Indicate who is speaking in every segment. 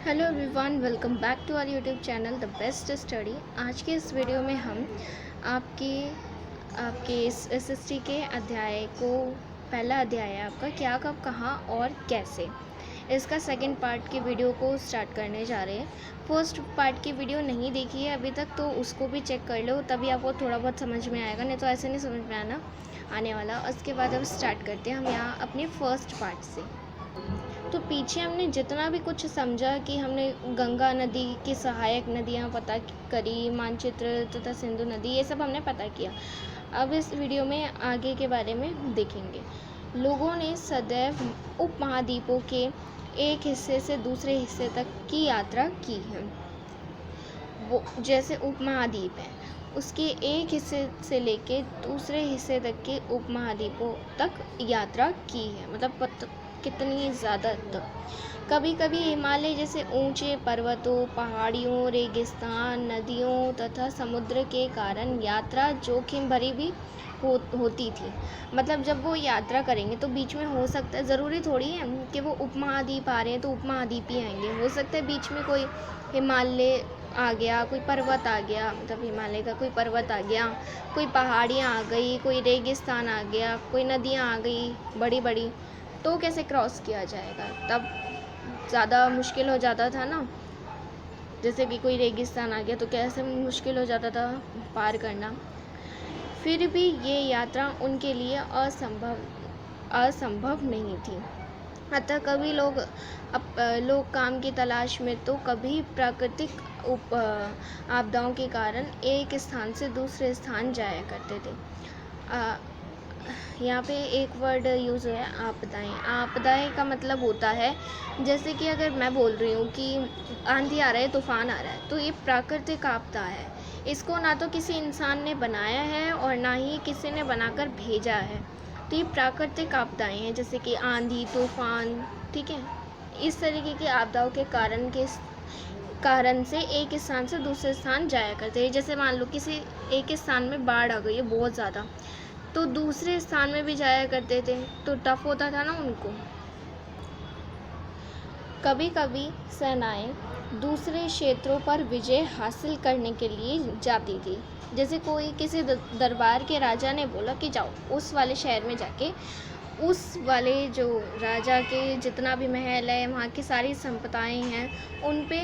Speaker 1: Hello everyone, welcome back to our YouTube channel the best study. आज के इस video में हम आपके आपके इस एसएसटी के अध्याय को पहला अध्याय है आपका क्या कब कहाँ और कैसे, इसका सेकंड पार्ट की वीडियो को स्टार्ट करने जा रहे हैं। फर्स्ट पार्ट की वीडियो नहीं देखी है अभी तक तो उसको भी चेक कर लो, तभी आपको थोड़ा बहुत समझ में आएगा, नहीं तो ऐसे नहीं समझ में आने वाला। उसके बाद अब स्टार्ट करते हैं हम यहाँ अपने फर्स्ट पार्ट से। तो पीछे हमने जितना भी कुछ समझा कि हमने गंगा नदी की सहायक नदियाँ पता करी, मानचित्र तथा सिंधु नदी, ये सब हमने पता किया। अब इस वीडियो में आगे के बारे में देखेंगे। लोगों ने सदैव उपमहाद्वीपों के एक हिस्से से दूसरे हिस्से तक की यात्रा की है। वो जैसे उपमहाद्वीप है, उसके एक हिस्से से लेके दूसरे हिस्से तक के उपमहाद्वीपों तक यात्रा की है, मतलब कितनी ज़्यादा तक। कभी कभी हिमालय जैसे ऊंचे पर्वतों, पहाड़ियों, रेगिस्तान, नदियों तथा समुद्र के कारण यात्रा जोखिम भरी भी होती थी। मतलब जब वो यात्रा करेंगे तो बीच में हो सकता है, ज़रूरी थोड़ी है कि वो उपमहाद्वीप आ रहे हैं तो उपमहाद्वीप ही आएंगे, हो सकता है बीच में कोई हिमालय आ गया, कोई पर्वत आ गया, मतलब हिमालय का कोई पर्वत आ गया, कोई पहाड़ियाँ आ गई, कोई रेगिस्तान आ गया, कोई नदियाँ आ गई बड़ी बड़ी, तो कैसे क्रॉस किया जाएगा? तब ज़्यादा मुश्किल हो जाता था ना, जैसे कि कोई रेगिस्तान आ गया तो कैसे मुश्किल हो जाता था पार करना। फिर भी ये यात्रा उनके लिए असंभव नहीं थी। अतः कभी लोग काम की तलाश में तो कभी प्राकृतिक आपदाओं के कारण एक स्थान से दूसरे स्थान जाया करते थे। यहाँ पे एक वर्ड यूज़ हुआ है, आपदाएँ। आपदाएँ का मतलब होता है, जैसे कि अगर मैं बोल रही हूँ कि आंधी आ रहा है, तूफान आ रहा है, तो ये प्राकृतिक आपदा है। इसको ना तो किसी इंसान ने बनाया है और ना ही किसी ने बनाकर भेजा है। तो ये प्राकृतिक आपदाएँ हैं, जैसे कि आंधी, तूफान, ठीक है। इस तरीके की आपदाओं के कारण से एक स्थान से दूसरे स्थान जाया करते हैं। जैसे मान लो किसी एक स्थान में बाढ़ आ गई है बहुत ज़्यादा, तो दूसरे स्थान में भी जाया करते थे, तो टफ होता था ना उनको। कभी कभी सेनाएं दूसरे क्षेत्रों पर विजय हासिल करने के लिए जाती थी। जैसे कोई किसी दरबार के राजा ने बोला कि जाओ उस वाले शहर में जाके उस वाले जो राजा के जितना भी महल है, वहाँ की सारी संपदाएं हैं, उन पे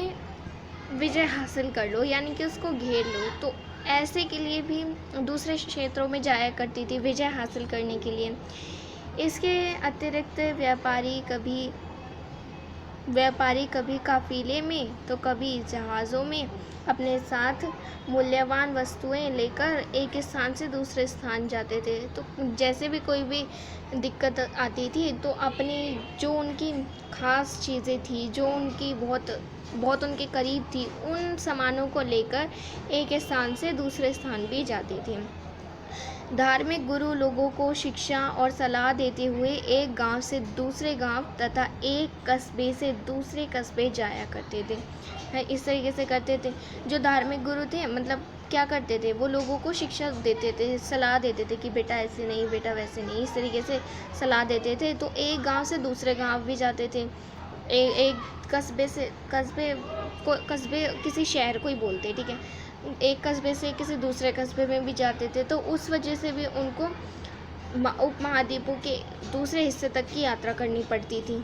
Speaker 1: विजय हासिल कर लो, यानी कि उसको घेर लो। तो ऐसे के लिए भी दूसरे क्षेत्रों में जाया करती थी विजय हासिल करने के लिए। इसके अतिरिक्त व्यापारी कभी काफिले में तो कभी जहाज़ों में अपने साथ मूल्यवान वस्तुएं लेकर एक स्थान से दूसरे स्थान जाते थे। तो जैसे भी कोई भी दिक्कत आती थी तो अपनी जो उनकी ख़ास चीज़ें थी, जो उनकी बहुत बहुत उनके करीब थी, उन सामानों को लेकर एक स्थान से दूसरे स्थान भी जाती थी। धार्मिक गुरु लोगों को शिक्षा और सलाह देते हुए एक गांव से दूसरे गांव तथा एक कस्बे से दूसरे कस्बे जाया करते थे। इस तरीके से करते थे। जो धार्मिक गुरु थे, मतलब क्या करते थे, वो लोगों को शिक्षा देते थे, सलाह देते थे कि बेटा ऐसे नहीं, बेटा वैसे नहीं, इस तरीके से सलाह देते थे। तो एक गांव से दूसरे गांव भी जाते थे। एक कस्बे किसी शहर को ही बोलते, ठीक है। एक कस्बे से किसी दूसरे कस्बे में भी जाते थे, तो उस वजह से भी उनको उपमहाद्वीपों के दूसरे हिस्से तक की यात्रा करनी पड़ती थी।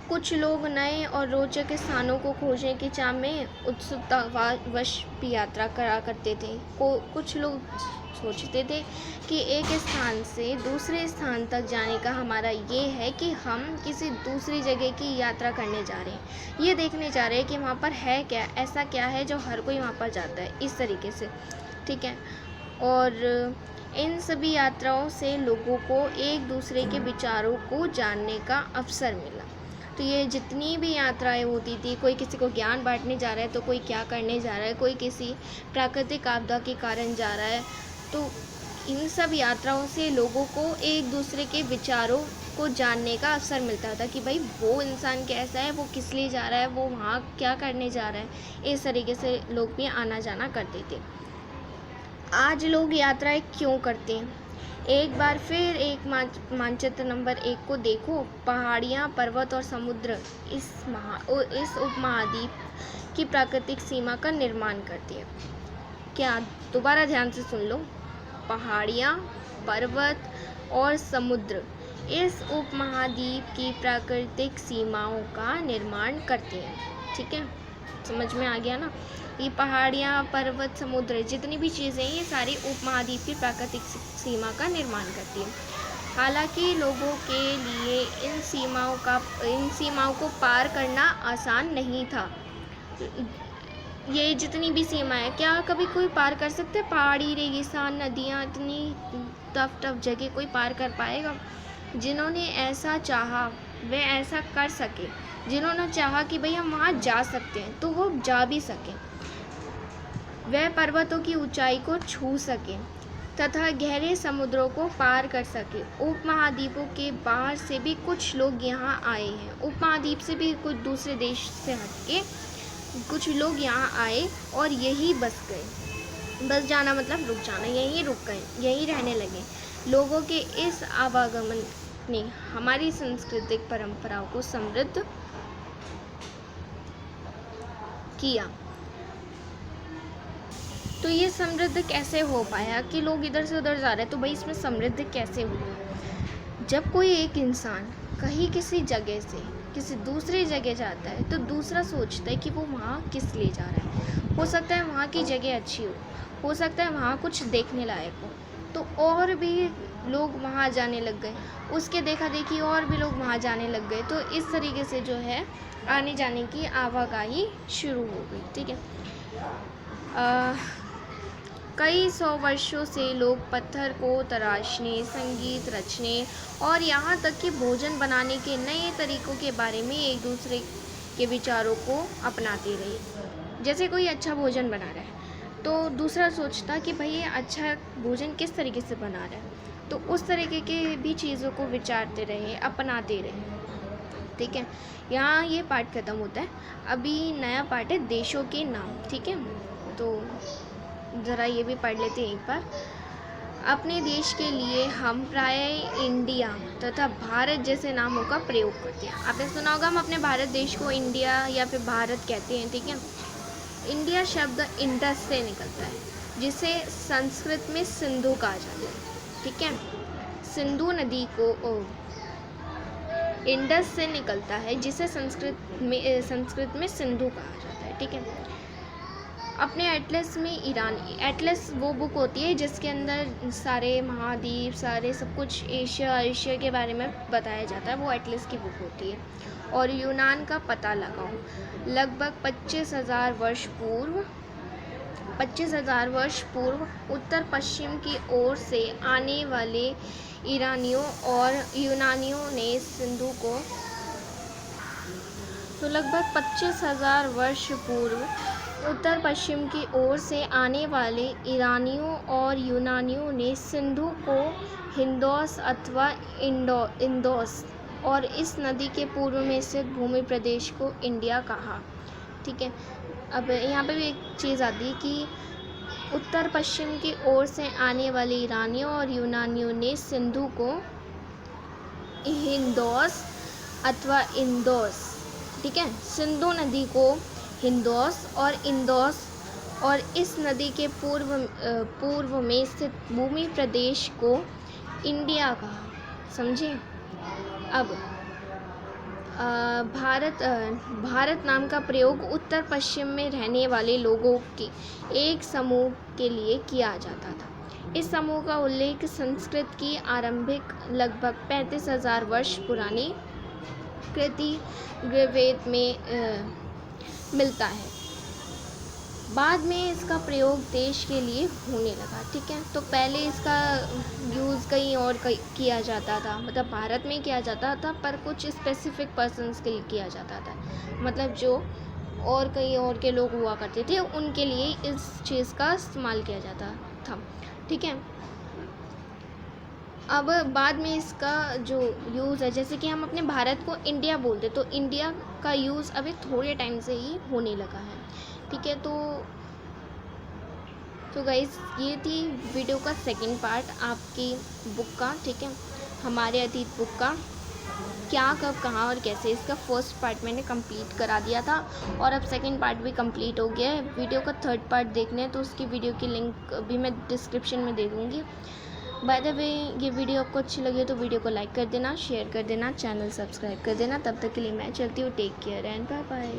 Speaker 1: कुछ लोग नए और रोचक स्थानों को खोजने की चाह में उत्सुकतावश भी यात्रा करा करते थे। कुछ लोग सोचते थे कि एक स्थान से दूसरे स्थान तक जाने का हमारा ये है कि हम किसी दूसरी जगह की यात्रा करने जा रहे हैं, ये देखने जा रहे हैं कि वहाँ पर है क्या, ऐसा क्या है जो हर कोई वहाँ पर जाता है, इस तरीके से, ठीक है। और इन सभी यात्राओं से लोगों को एक दूसरे के विचारों को जानने का अवसर मिला। तो ये जितनी भी यात्राएं होती थी, कोई किसी को ज्ञान बांटने जा रहा है तो कोई क्या करने जा रहा है, कोई किसी प्राकृतिक आपदा के कारण जा रहा है, तो इन सब यात्राओं से लोगों को एक दूसरे के विचारों को जानने का अवसर मिलता था कि भाई वो इंसान कैसा है, वो किस लिए जा रहा है, वो वहाँ क्या करने जा रहा है। इस तरीके से लोग भी आना जाना करते थे। आज लोग यात्राएं क्यों करते हैं? एक बार फिर एक मानचित्र नंबर 1 को देखो। पहाड़ियाँ, पर्वत और समुद्र इस उपमहाद्वीप की प्राकृतिक सीमा का निर्माण करती है। क्या? दोबारा ध्यान से सुन लो। पहाड़ियाँ, पर्वत और समुद्र इस उपमहाद्वीप की प्राकृतिक सीमाओं का निर्माण करते हैं। ठीक है, समझ में आ गया ना? ये पहाड़ियाँ, पर्वत, समुद्र जितनी भी चीज़ें हैं, ये सारी उपमहाद्वीप की प्राकृतिक सीमा का निर्माण करती है। हालांकि लोगों के लिए इन सीमाओं को पार करना आसान नहीं था। ये जितनी भी सीमा है, क्या कभी कोई पार कर सकते? पहाड़ी, रेगिस्तान, नदियाँ, इतनी टफ जगह कोई पार कर पाएगा? जिन्होंने ऐसा चाहा वे ऐसा कर सके। जिन्होंने चाहा कि भाई हम वहाँ जा सकते हैं, तो वो जा भी सकें। वह पर्वतों की ऊंचाई को छू सकें तथा गहरे समुद्रों को पार कर सके। उपमहाद्वीपों के बाहर से भी कुछ लोग यहाँ आए हैं। उपमहाद्वीप से भी कुछ दूसरे देश से हटके कुछ लोग यहाँ आए और यही बस गए। बस जाना मतलब रुक जाना, यहीं रुक गए, यहीं रहने लगे। लोगों के इस आवागमन ने हमारी सांस्कृतिक परंपराओं को समृद्ध किया। तो ये समृद्ध कैसे हो पाया कि लोग इधर से उधर जा रहे हैं? तो भाई इसमें समृद्ध कैसे हुआ? जब कोई एक इंसान कहीं किसी जगह से किसी दूसरी जगह जाता है, तो दूसरा सोचता है कि वो वहाँ किस लिए जा रहा है। हो सकता है वहाँ की जगह अच्छी हो सकता है वहाँ कुछ देखने लायक हो, तो और भी लोग वहाँ जाने लग गए। उसके देखा देखी और भी लोग वहाँ जाने लग गए। तो इस तरीके से जो है आने जाने की आवाजाही शुरू हो गई। ठीक है, कई सौ वर्षों से लोग पत्थर को तराशने, संगीत रचने और यहाँ तक कि भोजन बनाने के नए तरीकों के बारे में एक दूसरे के विचारों को अपनाते रहे। जैसे कोई अच्छा भोजन बना रहा है, तो दूसरा सोचता कि भाई ये अच्छा भोजन किस तरीके से बना रहा है, तो उस तरीके के भी चीज़ों को विचारते रहे, अपनाते रहे। ठीक है, यहाँ ये पार्ट ख़त्म होता है। अभी नया पार्ट है देशों के नाम। ठीक है, तो ज़रा ये भी पढ़ लेते हैं एक बार। अपने देश के लिए हम प्रायः इंडिया तथा भारत जैसे नामों का प्रयोग करते हैं। आपने सुना होगा, हम अपने भारत देश को इंडिया या फिर भारत कहते हैं। ठीक है, इंडिया शब्द इंडस से निकलता है, जिसे संस्कृत में सिंधु कहा जाता है। ठीक है, सिंधु नदी को इंडस से निकलता है, जिसे संस्कृत में सिंधु कहा जाता है। ठीक है, अपने एटलस में एटलस वो बुक होती है जिसके अंदर सारे महाद्वीप, सारे सब कुछ एशिया के बारे में बताया जाता है, वो एटलस की बुक होती है। और यूनान का पता लगाओ। लगभग 25,000 वर्ष पूर्व उत्तर पश्चिम की ओर से आने वाले ईरानियों और यूनानियों ने सिंधु को तो लगभग 25,000 वर्ष पूर्व उत्तर पश्चिम की ओर से आने वाले ईरानियों और यूनानियों ने सिंधु को हिंदोस अथवा इंदोस और इस नदी के पूर्व में स्थित भूमि प्रदेश को इंडिया कहा। ठीक है, अब यहाँ पे भी एक चीज़ आती है कि उत्तर पश्चिम की ओर से आने वाले ईरानियों और यूनानियों ने सिंधु को हिंदोस अथवा इंदोस, ठीक है, सिंधु नदी को हिंदोस और इंदोस और इस नदी के पूर्व में स्थित भूमि प्रदेश को इंडिया कहा। समझे? अब भारत नाम का प्रयोग उत्तर पश्चिम में रहने वाले लोगों के एक समूह के लिए किया जाता था। इस समूह का उल्लेख संस्कृत की आरंभिक लगभग 35,000 वर्ष पुरानी कृति ऋग्वेद में मिलता है। बाद में इसका प्रयोग देश के लिए होने लगा। ठीक है, तो पहले इसका यूज़ कहीं और किया जाता था, मतलब भारत में किया जाता था, पर कुछ स्पेसिफिक पर्सन्स के लिए किया जाता था, मतलब जो और कहीं और के लोग हुआ करते थे उनके लिए इस चीज़ का इस्तेमाल किया जाता था। ठीक है, अब बाद में इसका जो यूज़ है, जैसे कि हम अपने भारत को इंडिया बोलते, तो इंडिया का यूज़ अभी थोड़े टाइम से ही होने लगा है। ठीक है, तो तो गाइस ये थी वीडियो का सेकंड पार्ट आपकी बुक का, ठीक है, हमारे अतीत बुक का क्या कब कहाँ और कैसे। इसका फर्स्ट पार्ट मैंने कंप्लीट करा दिया था और अब सेकंड पार्ट भी कंप्लीट हो गया है। वीडियो का थर्ड पार्ट देखना है तो उसकी वीडियो की लिंक भी मैं डिस्क्रिप्शन में दे दूँगी। बाय द वे ये वीडियो आपको अच्छी लगी तो वीडियो को लाइक कर देना, शेयर कर देना, चैनल सब्सक्राइब कर देना। तब तक के लिए मैं चलती हूँ। Take care and bye bye.